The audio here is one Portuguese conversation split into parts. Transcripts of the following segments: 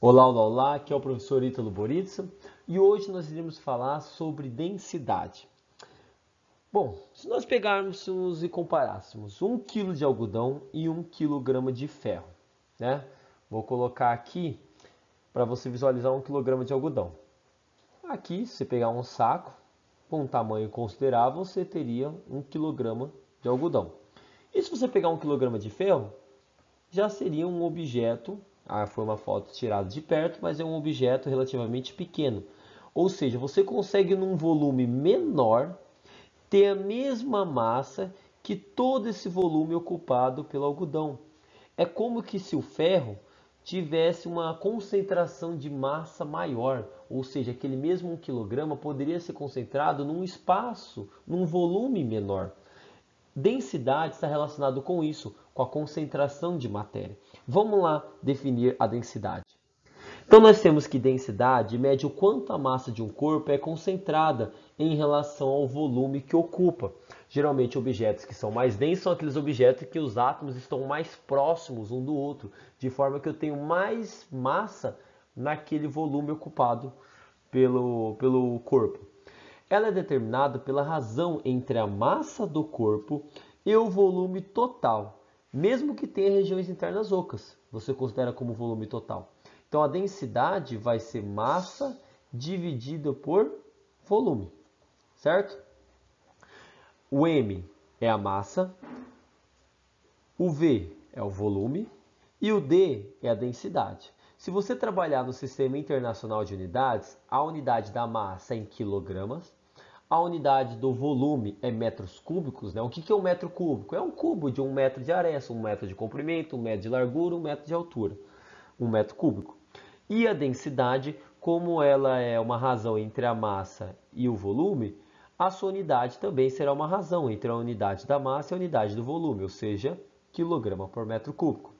Olá, olá, olá, aqui é o professor Ítalo Boritsa e hoje nós iremos falar sobre densidade. Bom, se nós pegarmos e comparássemos 1 quilo de algodão e 1 quilograma de ferro, né? Vou colocar aqui para você visualizar 1 quilograma de algodão. Aqui, se você pegar um saco com um tamanho considerável, você teria 1 quilograma de algodão. E se você pegar 1 quilograma de ferro, já seria um objeto, foi uma foto tirada de perto, mas é um objeto relativamente pequeno. Ou seja, você consegue num volume menor ter a mesma massa que todo esse volume ocupado pelo algodão. É como que se o ferro tivesse uma concentração de massa maior, ou seja, aquele mesmo 1 quilograma poderia ser concentrado num espaço, num volume menor. Densidade está relacionado com isso, com a concentração de matéria. Vamos lá definir a densidade. Então nós temos que densidade mede o quanto a massa de um corpo é concentrada em relação ao volume que ocupa. Geralmente objetos que são mais densos são aqueles objetos que os átomos estão mais próximos um do outro, de forma que eu tenho mais massa naquele volume ocupado pelo corpo. Ela é determinada pela razão entre a massa do corpo e o volume total, mesmo que tenha regiões internas ocas, você considera como volume total. Então a densidade vai ser massa dividida por volume, certo? O M é a massa, o V é o volume e o D é a densidade. Se você trabalhar no Sistema Internacional de Unidades, a unidade da massa é em quilogramas, a unidade do volume é metros cúbicos, né? O que é um metro cúbico? É um cubo de 1 metro de aresta, 1 metro de comprimento, 1 metro de largura, 1 metro de altura. 1 metro cúbico. E a densidade, como ela é uma razão entre a massa e o volume, a sua unidade também será uma razão entre a unidade da massa e a unidade do volume, ou seja, quilograma por metro cúbico.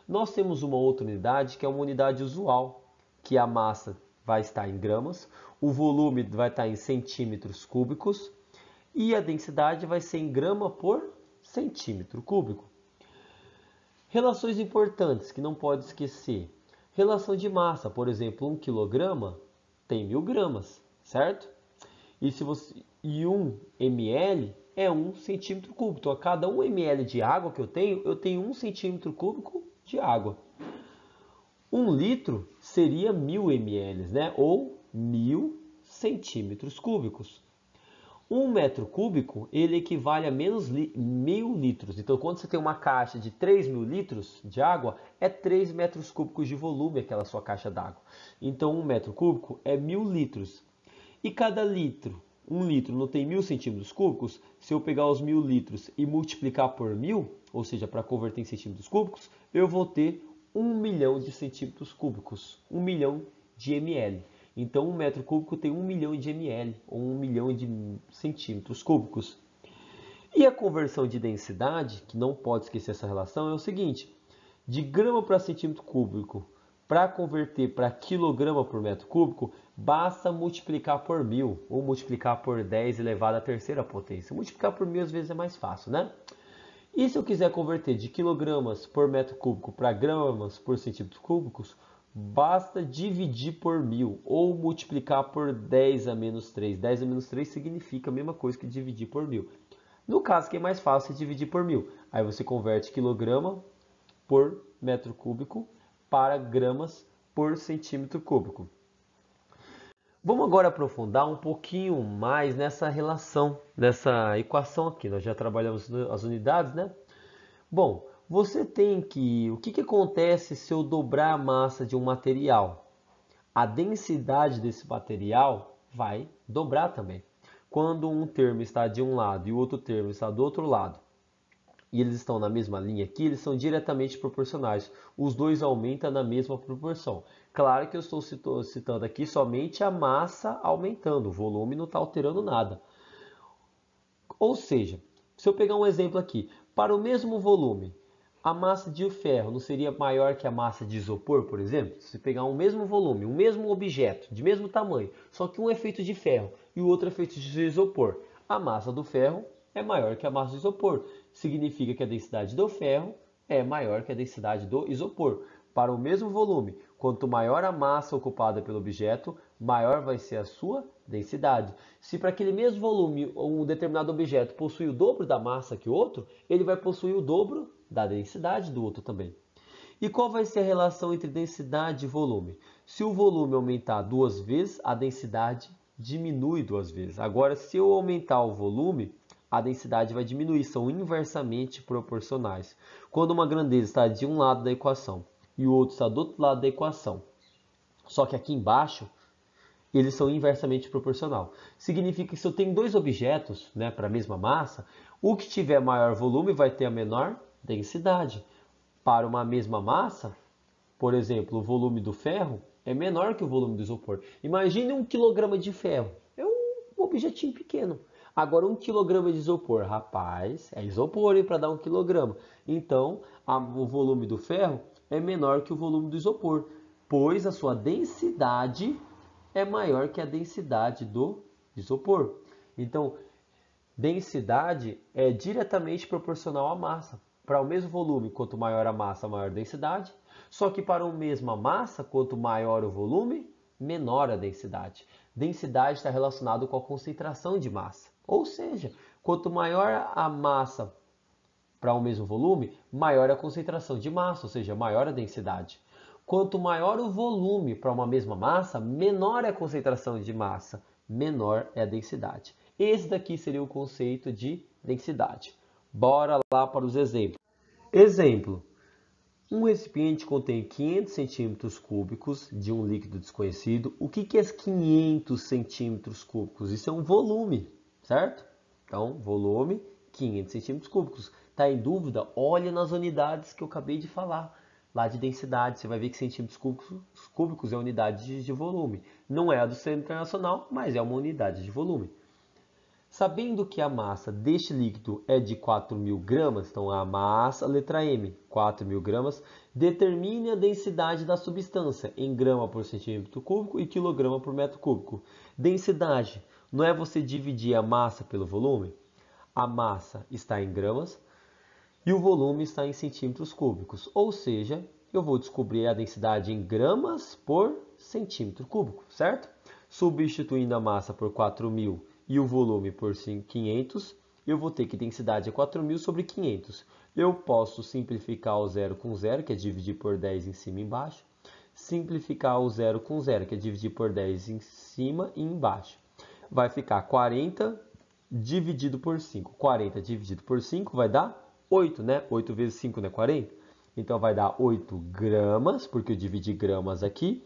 Nós temos uma outra unidade que é uma unidade usual, que a massa vai estar em gramas, o volume vai estar em centímetros cúbicos e a densidade vai ser em grama por centímetro cúbico. Relações importantes que não pode esquecer. Relação de massa, por exemplo, 1 quilograma tem 1000 gramas, certo? E 1 ml é 1 centímetro cúbico. Então, a cada 1 ml de água que eu tenho 1 centímetro cúbico de água. 1 litro seria 1000 ml, né? Ou 1000 centímetros cúbicos. 1 metro cúbico, ele equivale a menos 1000 litros. Então, quando você tem uma caixa de 3000 litros de água, é 3 metros cúbicos de volume aquela sua caixa d'água. Então, 1 metro cúbico é 1000 litros. E cada litro, 1 litro não tem 1000 centímetros cúbicos? Se eu pegar os 1000 litros e multiplicar por 1000, ou seja, para converter em centímetros cúbicos, eu vou ter 1 milhão de centímetros cúbicos, 1 milhão de ml. Então, 1 metro cúbico tem 1 milhão de ml, ou 1 milhão de centímetros cúbicos. E a conversão de densidade, que não pode esquecer essa relação, é o seguinte: de grama para centímetro cúbico, para converter para quilograma por metro cúbico, basta multiplicar por 1000, ou multiplicar por 10 elevado à terceira potência. Multiplicar por 1000 às vezes é mais fácil, né? E se eu quiser converter de quilogramas por metro cúbico para gramas por centímetros cúbicos, basta dividir por 1000 ou multiplicar por 10 a menos 3. 10 a menos 3 significa a mesma coisa que dividir por 1000. No caso que é mais fácil, é dividir por 1000. Aí você converte quilograma por metro cúbico para gramas por centímetro cúbico. Vamos agora aprofundar um pouquinho mais nessa relação, nessa equação aqui. Nós já trabalhamos as unidades, né? Bom, você tem que... O que acontece se eu dobrar a massa de um material? A densidade desse material vai dobrar também. Quando um termo está de um lado e o outro termo está do outro lado, e eles estão na mesma linha aqui, eles são diretamente proporcionais. Os dois aumentam na mesma proporção. Claro que eu estou citando aqui somente a massa aumentando, o volume não está alterando nada. Ou seja, se eu pegar um exemplo aqui, para o mesmo volume, a massa de ferro não seria maior que a massa de isopor, por exemplo? Se pegar um mesmo volume, um mesmo objeto, de mesmo tamanho, só que um é feito de ferro e o outro é feito de isopor, a massa do ferro é maior que a massa do isopor. Significa que a densidade do ferro é maior que a densidade do isopor. Para o mesmo volume, Quanto maior a massa ocupada pelo objeto, maior vai ser a sua densidade. Se para aquele mesmo volume um determinado objeto possui o dobro da massa que o outro, ele vai possuir o dobro da densidade do outro também. E qual vai ser a relação entre densidade e volume? Se o volume aumentar 2 vezes, a densidade diminui 2 vezes. Agora, se eu aumentar o volume, a densidade vai diminuir, são inversamente proporcionais. Quando uma grandeza está de um lado da equação e o outro está do outro lado da equação, só que aqui embaixo, eles são inversamente proporcional. Significa que se eu tenho dois objetos, né, para a mesma massa, o que tiver maior volume vai ter a menor densidade. Para uma mesma massa, por exemplo, o volume do ferro é menor que o volume do isopor. Imagine 1 kg de ferro, é um objetinho pequeno. Agora 1 kg de isopor, rapaz, é isopor para dar 1 kg. Então, o volume do ferro é menor que o volume do isopor, pois a sua densidade é maior que a densidade do isopor. Então, densidade é diretamente proporcional à massa. Para o mesmo volume, quanto maior a massa, maior a densidade. Só que para a mesma massa, quanto maior o volume, menor a densidade. Densidade está relacionado com a concentração de massa. Ou seja, quanto maior a massa para o mesmo volume, maior a concentração de massa, ou seja, maior a densidade. Quanto maior o volume para uma mesma massa, menor é a concentração de massa, menor é a densidade. Esse daqui seria o conceito de densidade. Bora lá para os exemplos. Exemplo. Um recipiente contém 500 centímetros cúbicos de um líquido desconhecido. O que é 500 centímetros cúbicos? Isso é um volume, certo? Então, volume, 500 centímetros cúbicos. Está em dúvida? Olha nas unidades que eu acabei de falar. Lá de densidade, você vai ver que centímetros cúbicos é unidade de volume. Não é a do Centro Internacional, mas é uma unidade de volume. Sabendo que a massa deste líquido é de 4.000 gramas, então a massa, letra M, 4.000 gramas, determine a densidade da substância em grama por centímetro cúbico e quilograma por metro cúbico. Densidade, não é você dividir a massa pelo volume? A massa está em gramas e o volume está em centímetros cúbicos, ou seja, eu vou descobrir a densidade em gramas por centímetro cúbico, certo? Substituindo a massa por 4.000 e o volume por 500, eu vou ter que densidade é 4.000 sobre 500. Eu posso simplificar o 0 com 0, que é dividir por 10 em cima e embaixo. Simplificar o 0 com 0, que é dividir por 10 em cima e embaixo. Vai ficar 40 dividido por 5. 40 dividido por 5 vai dar 8, né? 8 vezes 5 não é 40? Então vai dar 8 gramas, porque eu dividi gramas aqui,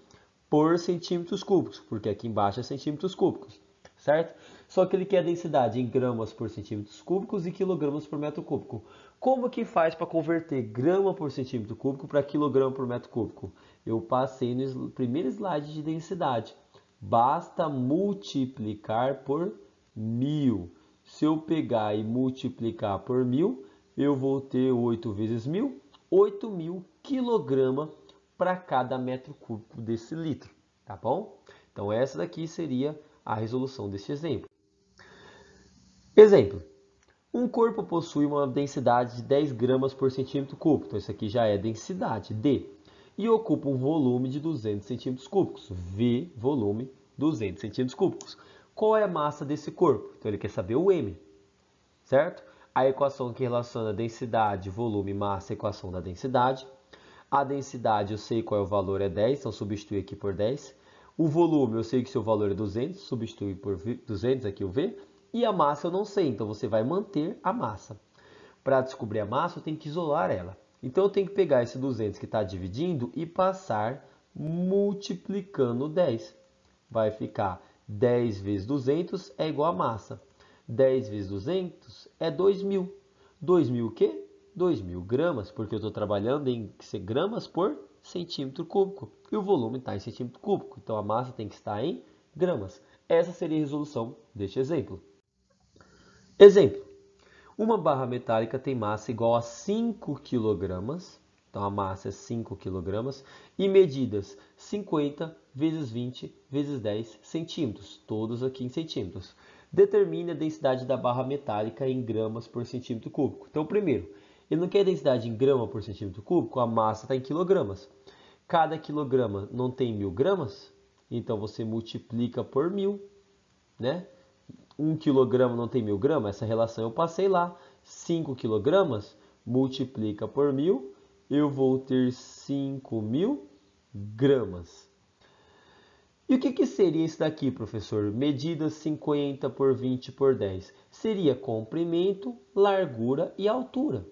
por centímetros cúbicos, porque aqui embaixo é centímetros cúbicos, certo? Só que ele quer a densidade em gramas por centímetros cúbicos e quilogramas por metro cúbico. Como que faz para converter grama por centímetro cúbico para quilograma por metro cúbico? Eu passei no primeiro slide de densidade. Basta multiplicar por 1.000. Se eu pegar e multiplicar por 1.000, eu vou ter 8 vezes 1.000, 8.000 kg para cada metro cúbico desse litro, tá bom? Então essa daqui seria a resolução deste exemplo. Exemplo. Um corpo possui uma densidade de 10 gramas por centímetro cúbico, então isso aqui já é densidade, D, e ocupa um volume de 200 centímetros cúbicos, V, volume, 200 centímetros cúbicos. Qual é a massa desse corpo? Então ele quer saber o M, certo? A equação que relaciona densidade, volume, massa, é a equação da densidade. A densidade eu sei qual é o valor, é 10, então substitui aqui por 10. O volume eu sei que seu valor é 200, substitui por 200 aqui o V. E a massa eu não sei, então você vai manter a massa. Para descobrir a massa eu tenho que isolar ela. Então eu tenho que pegar esse 200 que está dividindo e passar multiplicando 10. Vai ficar 10 vezes 200 é igual a massa. 10 vezes 200 é 2.000. 2.000 o quê? 2.000 gramas, porque eu estou trabalhando em gramas por centímetro cúbico. E o volume está em centímetro cúbico, então a massa tem que estar em gramas. Essa seria a resolução deste exemplo. Exemplo. Uma barra metálica tem massa igual a 5 kg, então a massa é 5 kg, e medidas 50 vezes 20 vezes 10 centímetros, todos aqui em centímetros. Determine a densidade da barra metálica em gramas por centímetro cúbico. Então, primeiro, ele não quer a densidade em grama por centímetro cúbico, a massa está em quilogramas. Cada quilograma não tem 1000 gramas? Então você multiplica por 1000, né? 1 quilograma não tem 1000 gramas? Essa relação eu passei lá. 5 quilogramas, multiplica por 1000, eu vou ter 5.000 gramas. E o que seria isso daqui, professor? Medida 50 por 20 por 10. Seria comprimento, largura e altura.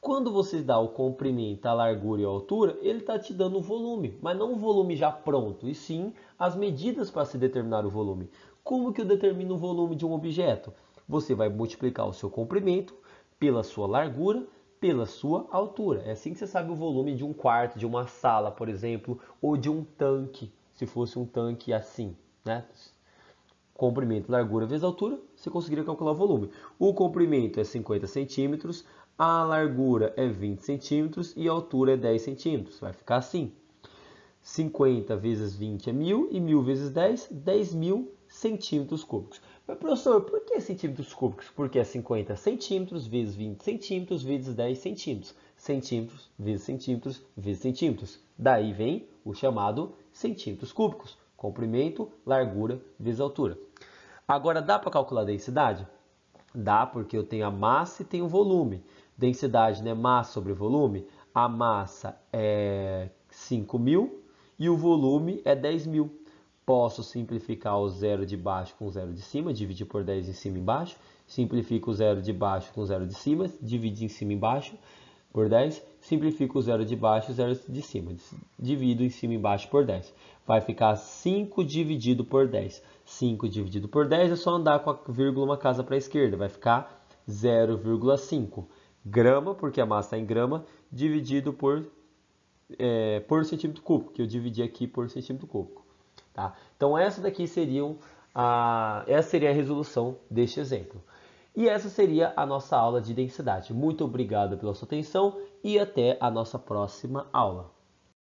Quando você dá o comprimento, a largura e a altura, ele está te dando o volume, mas não o volume já pronto, e sim as medidas para se determinar o volume. Como que eu determino o volume de um objeto? Você vai multiplicar o seu comprimento pela sua largura, pela sua altura. É assim que você sabe o volume de um quarto, de uma sala, por exemplo, ou de um tanque, se fosse um tanque assim, né? Comprimento, largura vezes altura, você conseguiria calcular o volume. O comprimento é 50 centímetros, a largura é 20 centímetros e a altura é 10 centímetros. Vai ficar assim. 50 vezes 20 é 1000 e 1000 vezes 10, 10.000 centímetros cúbicos. Mas, professor, por que centímetros cúbicos? Porque é 50 centímetros vezes 20 centímetros vezes 10 centímetros. Centímetros vezes centímetros vezes centímetros. Daí vem o chamado centímetros cúbicos. Comprimento, largura vezes altura. Agora, dá para calcular a densidade? Dá, porque eu tenho a massa e tenho o volume. Densidade, né? Massa sobre volume. A massa é 5.000 e o volume é 10.000. Posso simplificar o zero de baixo com o zero de cima, dividir por 10 em cima e embaixo. Simplifico o zero de baixo com o zero de cima, dividir em cima e embaixo por 10. Simplifico o zero de baixo e o zero de cima. Divido em cima e embaixo por 10. Vai ficar 5 dividido por 10. 5 dividido por 10 é só andar com a vírgula uma casa para a esquerda. Vai ficar 0,5 grama, porque a massa está em grama, dividido por centímetro cúbico, que eu dividi aqui por centímetro cúbico. Tá? Então essa seria a resolução deste exemplo. E essa seria a nossa aula de densidade. Muito obrigado pela sua atenção e até a nossa próxima aula.